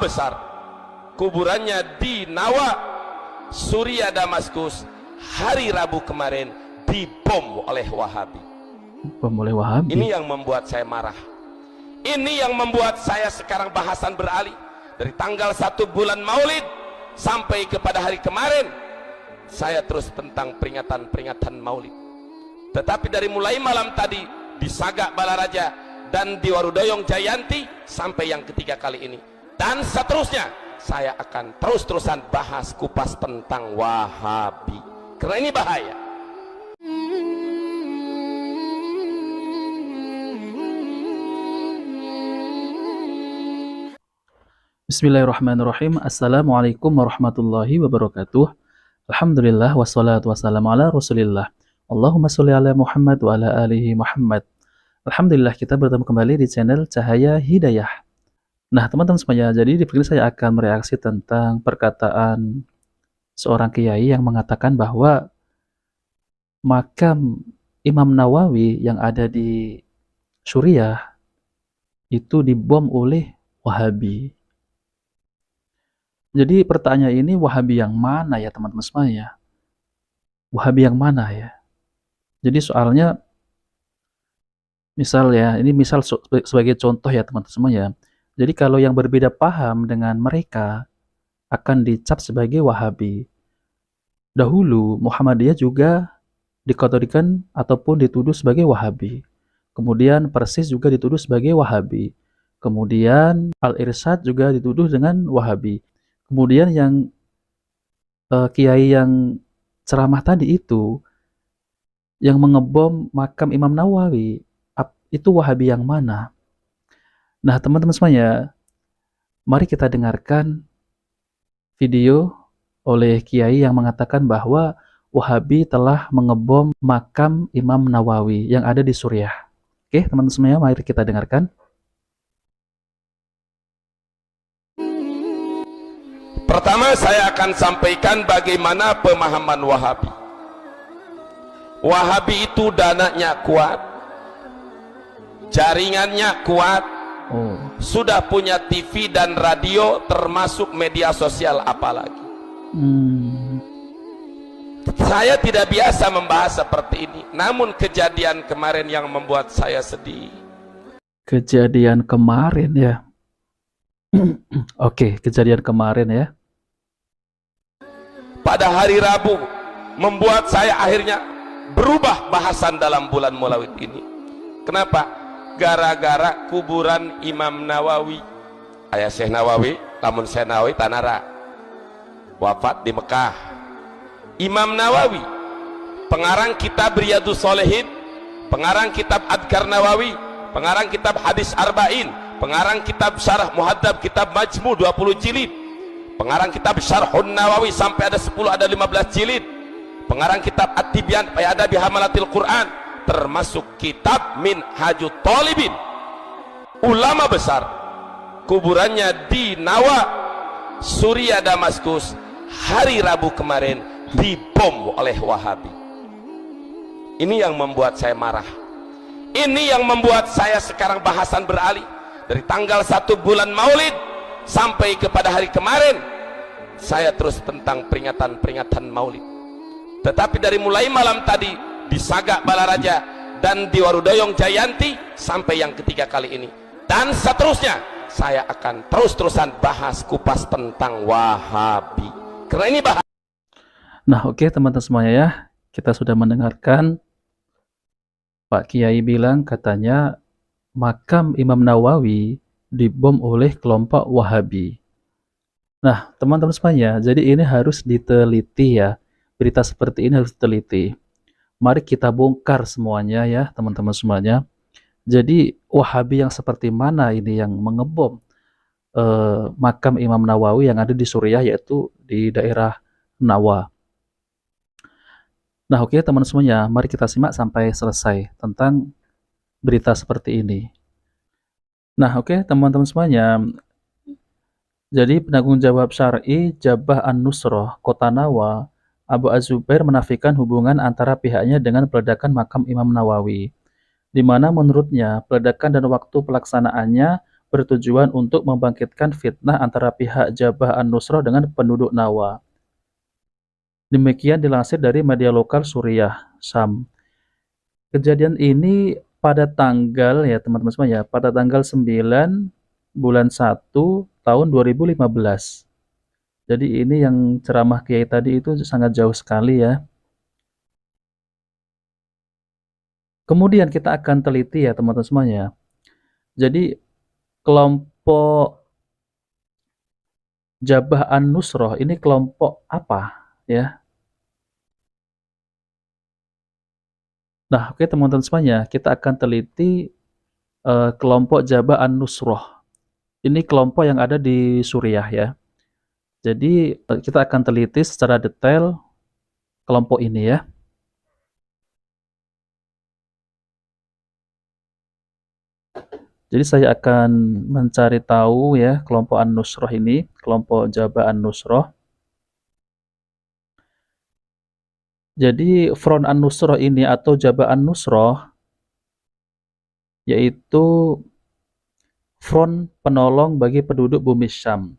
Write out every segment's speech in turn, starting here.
besar, kuburannya di Nawa, Suria, Damaskus. Hari Rabu kemarin dibom oleh Wahabi. Bom oleh Wahabi. Ini yang membuat saya marah. Ini yang membuat saya sekarang bahasan beralih dari tanggal 1 bulan Maulid sampai kepada hari kemarin. Saya terus tentang peringatan Maulid. Tetapi dari mulai malam tadi di Sagak Balaraja dan di Warudoyong Jayanti sampai yang ketiga kali ini dan seterusnya, saya akan terus-terusan bahas kupas tentang Wahabi karena ini bahaya. Bismillahirrahmanirrahim. Assalamualaikum warahmatullahi wabarakatuh. Alhamdulillah wassalatu wassalamu ala rasulillah. Allahumma sholli ala Muhammad wa ala alihi Muhammad. Alhamdulillah, kita bertemu kembali di channel Cahaya Hidayah. Nah, teman-teman semuanya, jadi di video saya akan mereaksi tentang perkataan seorang kiai yang mengatakan bahwa makam Imam Nawawi yang ada di Suriah itu dibom oleh Wahabi. Jadi pertanyaan ini, Wahabi yang mana ya teman-teman semuanya? Wahabi yang mana ya? Jadi soalnya, misal ya, ini misal sebagai contoh ya teman-teman semuanya. Jadi kalau yang berbeda paham dengan mereka akan dicap sebagai Wahabi. Dahulu Muhammadiyah juga dikategorikan ataupun dituduh sebagai Wahabi. Kemudian Persis juga dituduh sebagai Wahabi. Kemudian Al-Irsyad juga dituduh dengan Wahabi. Kemudian yang kiai yang ceramah tadi itu yang mengebom makam Imam Nawawi, itu Wahabi yang mana? Nah, teman-teman semuanya, mari kita dengarkan video oleh kiai yang mengatakan bahwa Wahabi telah mengebom makam Imam Nawawi yang ada di Suriah. Oke, teman-teman semuanya, mari kita dengarkan. Pertama, saya akan sampaikan bagaimana pemahaman Wahabi. Wahabi itu dananya kuat, jaringannya kuat, sudah punya TV dan radio, termasuk media sosial apalagi. Saya tidak biasa membahas seperti ini, namun kejadian kemarin yang membuat saya sedih. Kejadian kemarin ya. Oke, kejadian kemarin ya. Pada hari Rabu membuat saya akhirnya berubah bahasan dalam bulan Maulid ini. Kenapa? Gara-gara kuburan Imam Nawawi, ayah Syekh Nawawi, namun Syekh Nawawi Tanara, wafat di Mekah. Imam Nawawi, pengarang kitab Riyadhus Shalihin, pengarang kitab Adhkar Nawawi, pengarang kitab Hadis Arba'in, pengarang kitab Syarah Muhadzab, kitab Majmu 20 jilid, pengarang kitab Syarhun Nawawi sampai ada 10 ada 15 jilid, pengarang kitab At-Tibyan fi Adabi Hamalatil Quran, termasuk kitab Minhajut Thalibin. Ulama besar, kuburannya di Nawa, Suria, Damaskus. Hari Rabu kemarin dibom oleh Wahabi. Ini yang membuat saya marah. Ini yang membuat saya sekarang bahasan beralih dari tanggal 1 bulan Maulid sampai kepada hari kemarin. Saya terus tentang peringatan Maulid. Tetapi dari mulai malam tadi di Sagak Balaraja dan di Warudoyong Jayanti sampai yang ketiga kali ini dan seterusnya, saya akan terus-terusan bahas kupas tentang Wahabi karena ini bahaya. Nah, oke teman-teman semuanya ya, kita sudah mendengarkan Pak Kiai bilang katanya makam Imam Nawawi dibom oleh kelompok Wahabi. Nah, teman-teman semuanya, jadi ini harus diteliti ya. Berita seperti ini harus diteliti. Mari kita bongkar semuanya ya, teman-teman semuanya. Jadi Wahabi yang seperti mana ini yang mengebom makam Imam Nawawi yang ada di Suriah, yaitu di daerah Nawa. Nah, oke teman semuanya, mari kita simak sampai selesai tentang berita seperti ini. Nah, oke teman-teman semuanya, jadi penanggung jawab syar'i Jabhah An-Nusrah Kota Nawa, Abu Az-Zubair, menafikan hubungan antara pihaknya dengan peledakan makam Imam Nawawi, di mana menurutnya peledakan dan waktu pelaksanaannya bertujuan untuk membangkitkan fitnah antara pihak Jabhah an-Nusrah dengan penduduk Nawa. Demikian dilansir dari media lokal Suriah, Syam. Kejadian ini pada tanggal ya teman-teman semua ya, pada tanggal 9 bulan 1 tahun 2015. Jadi ini yang ceramah Kiai tadi itu sangat jauh sekali ya. Kemudian kita akan teliti ya teman-teman semuanya. Jadi kelompok Jabhah an-Nusrah ini kelompok apa ya? Nah, oke teman-teman semuanya, kita akan teliti kelompok Jabhah an-Nusrah. Ini kelompok yang ada di Suriah ya. Jadi kita akan teliti secara detail kelompok ini ya. Jadi saya akan mencari tahu ya kelompok An-Nusrah ini, kelompok Jabhah An-Nusrah. Jadi Front An-Nusrah ini atau Jabhah An-Nusrah yaitu front penolong bagi penduduk bumi Syam.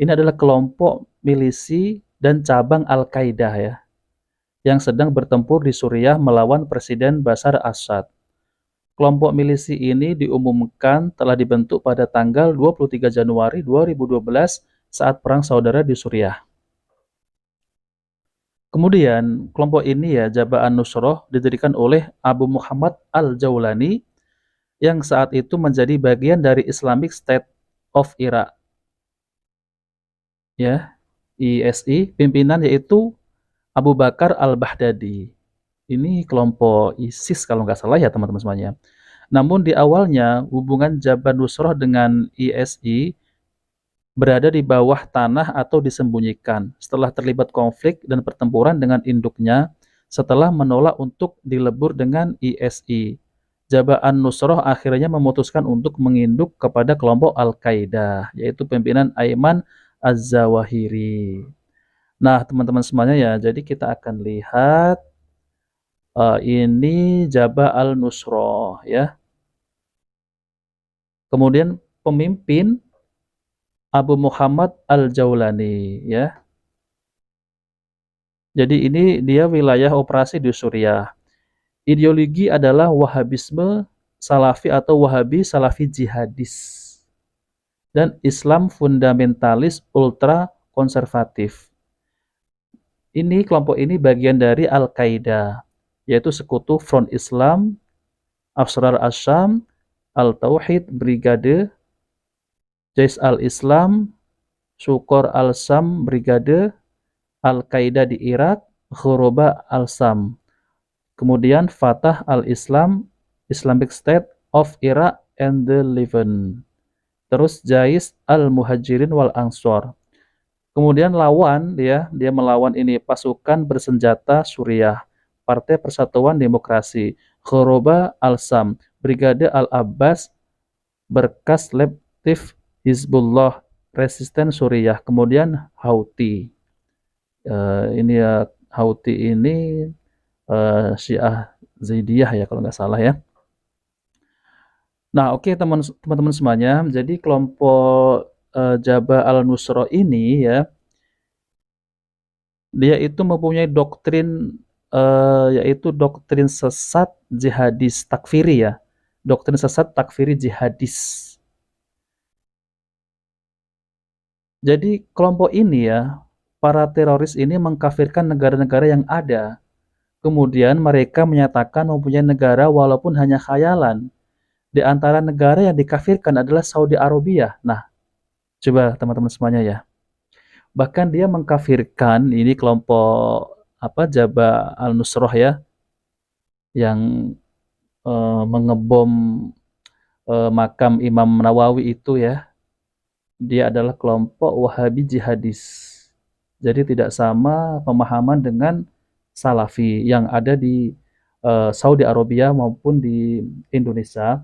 Ini adalah kelompok milisi dan cabang Al-Qaeda ya, yang sedang bertempur di Suriah melawan Presiden Bashar Assad. Kelompok milisi ini diumumkan telah dibentuk pada tanggal 23 Januari 2012 saat Perang Saudara di Suriah. Kemudian kelompok ini ya, Jabhah an-Nusrah, didirikan oleh Abu Muhammad al-Jawlani yang saat itu menjadi bagian dari Islamic State of Iraq. Ya, ISI, pimpinan yaitu Abu Bakar al-Baghdadi. Ini kelompok ISIS kalau nggak salah ya teman-teman semuanya. Namun di awalnya hubungan Jabhah Nusrah dengan ISI berada di bawah tanah atau disembunyikan setelah terlibat konflik dan pertempuran dengan induknya setelah menolak untuk dilebur dengan ISI. Jabhah an-Nusrah akhirnya memutuskan untuk menginduk kepada kelompok Al-Qaeda, yaitu pimpinan Ayman az-Zawahiri. Nah, teman-teman semuanya ya, jadi kita akan lihat ini Jabhah al-Nusrah ya. Kemudian pemimpin Abu Muhammad al-Jawlani ya. Jadi ini dia wilayah operasi di Suriah. Ideologi adalah Wahabisme Salafi atau Wahabi Salafi Jihadis dan Islam fundamentalis ultra konservatif. Ini kelompok ini bagian dari Al-Qaeda, yaitu sekutu Front Islam, Asrar Asyam, Al-Tauhid Brigade, Jais al-Islam, Syukor al-Sam Brigade, Al-Qaeda di Irak, Ghoroba al-Sam. Kemudian Fatah al-Islam, Islamic State of Iraq and the Levant. Terus Jais al-Muhajirin wal Ansor. Kemudian lawan dia melawan ini pasukan bersenjata Suriah, Partai Persatuan Demokrasi, Ghoroba al-Sam, Brigade al-Abbas, Berkas Leptif Hizbullah, Resisten Suriah, kemudian Houthi. Ini ya Houthi ini Syiah Zaidiyah ya kalau nggak salah ya. Nah, oke teman-teman semuanya, jadi kelompok Jabhah al-Nusrah ini ya, dia itu mempunyai doktrin yaitu doktrin sesat jihadis takfiri ya, doktrin sesat takfiri jihadis. Jadi kelompok ini ya, para teroris ini mengkafirkan negara-negara yang ada. Kemudian mereka menyatakan mempunyai negara walaupun hanya khayalan. Di antara negara yang dikafirkan adalah Saudi Arabia. Nah, coba teman-teman semuanya ya. Bahkan dia mengkafirkan ini kelompok Jabhah al-Nusrah ya, yang mengebom makam Imam Nawawi itu ya. Dia adalah kelompok Wahabi jihadis. Jadi tidak sama pemahaman dengan Salafi yang ada di Saudi Arabia maupun di Indonesia.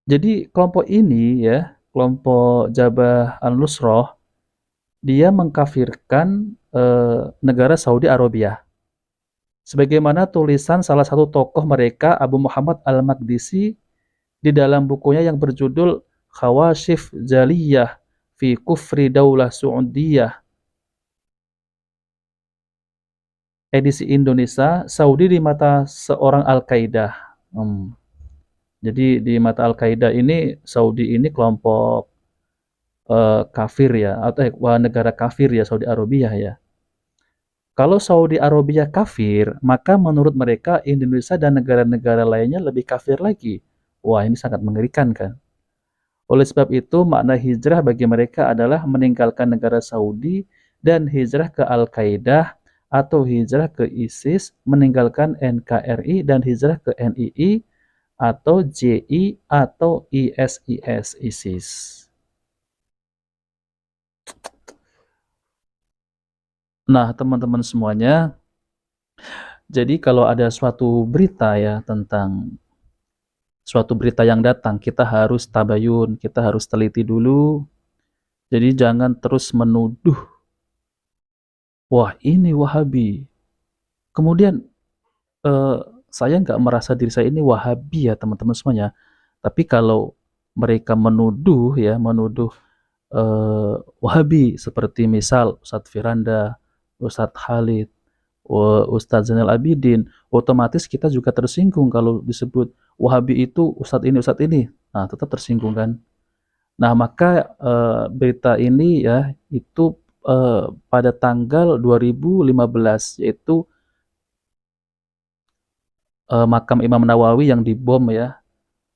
Jadi kelompok ini ya, kelompok Jabhah al-Nusrah, dia mengkafirkan negara Saudi Arabia. Sebagaimana tulisan salah satu tokoh mereka, Abu Muhammad al-Maqdisi, di dalam bukunya yang berjudul Khawashif Jaliyah fi Kufri Daulah Saudiyah, edisi Indonesia, Saudi di mata seorang Al-Qaeda. Jadi di mata Al-Qaeda ini, Saudi ini kelompok kafir ya, atau negara kafir ya, Saudi Arabia ya. Kalau Saudi Arabia kafir, maka menurut mereka Indonesia dan negara-negara lainnya lebih kafir lagi. Wah, ini sangat mengerikan kan. Oleh sebab itu, makna hijrah bagi mereka adalah meninggalkan negara Saudi dan hijrah ke Al-Qaeda atau hijrah ke ISIS, meninggalkan NKRI dan hijrah ke NII atau JI atau ISIS, ISIS. Nah, teman-teman semuanya, jadi kalau ada suatu berita ya tentang suatu berita yang datang, kita harus tabayun, kita harus teliti dulu. Jadi jangan terus menuduh, wah ini Wahabi. Kemudian saya nggak merasa diri saya ini Wahabi ya teman-teman semuanya. Tapi kalau mereka menuduh ya, menuduh Wahabi seperti misal Ustadz Firanda, Ustadz Khalid, Ustadz Zainal Abidin, otomatis kita juga tersinggung kalau disebut Wahabi itu Ustadz ini. Nah, tetap tersinggung kan. Nah, maka berita ini ya itu pada tanggal 2015, yaitu makam Imam Nawawi yang dibom ya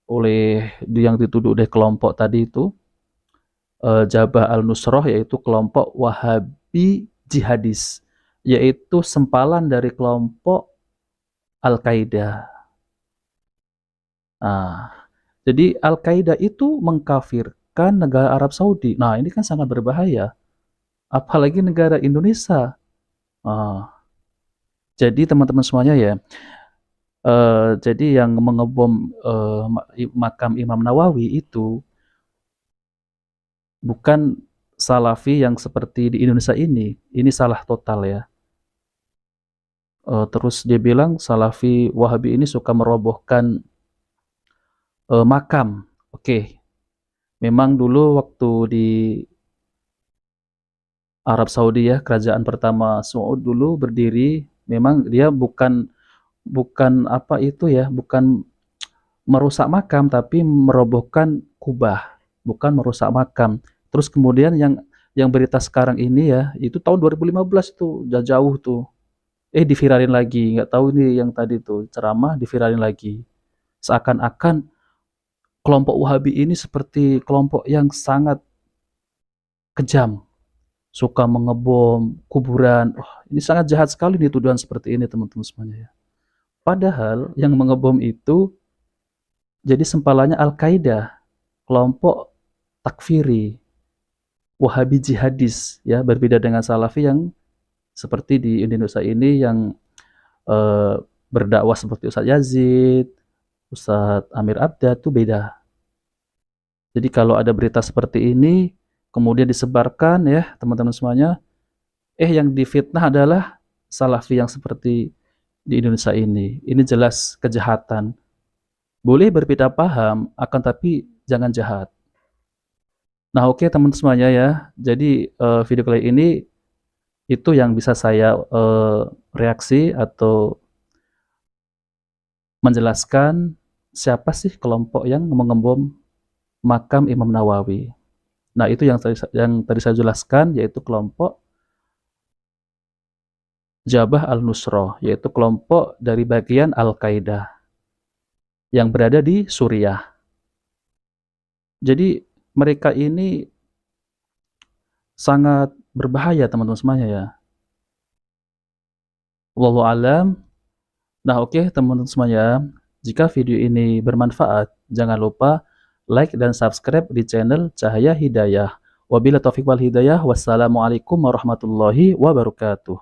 oleh yang dituduh oleh kelompok tadi itu, Jabhah Al-Nusrah, yaitu kelompok Wahabi jihadis, yaitu sempalan dari kelompok Al-Qaeda. Nah, jadi Al-Qaeda itu mengkafirkan negara Arab Saudi. Nah, ini kan sangat berbahaya. Apalagi negara Indonesia. Jadi teman-teman semuanya ya, jadi yang mengebom makam Imam Nawawi itu bukan Salafi yang seperti di Indonesia ini salah total ya. Terus dia bilang Salafi Wahabi ini suka merobohkan makam. Oke. Memang dulu waktu di Arab Saudi ya, kerajaan pertama Saud dulu berdiri, memang dia bukan apa itu ya, bukan merusak makam tapi merobohkan kubah, bukan merusak makam. Terus kemudian yang berita sekarang ini ya, itu tahun 2015 tuh, jauh tuh. Diviralin lagi, nggak tahu ini yang tadi tuh ceramah diviralin lagi. Seakan-akan kelompok Wahabi ini seperti kelompok yang sangat kejam, suka mengebom kuburan. Ini sangat jahat sekali nih tuduhan seperti ini teman-teman semuanya ya. Padahal yang mengebom itu jadi sempalannya Al-Qaeda, kelompok takfiri, Wahabi jihadis ya, berbeda dengan Salafi yang seperti di Indonesia ini yang berdakwah seperti Ustadz Yazid, Ustadz Amir Abda itu beda. Jadi kalau ada berita seperti ini kemudian disebarkan ya teman-teman semuanya, yang difitnah adalah Salafi yang seperti di Indonesia ini. Ini jelas kejahatan. Boleh berbeda paham, akan tapi jangan jahat. Nah, oke teman-teman semuanya ya. Jadi video kali ini itu yang bisa saya reaksi atau menjelaskan siapa sih kelompok yang mengebom makam Imam Nawawi. Nah, itu yang tadi saya jelaskan, yaitu kelompok Jabhah Al-Nusrah, yaitu kelompok dari bagian Al-Qaeda yang berada di Suriah. Jadi mereka ini sangat berbahaya teman-teman semuanya ya. Wallahu alam. Nah, oke teman-teman semuanya, jika video ini bermanfaat, jangan lupa like dan subscribe di channel Cahaya Hidayah. Wabillahi taufiq wal hidayah. Wassalamualaikum warahmatullahi wabarakatuh.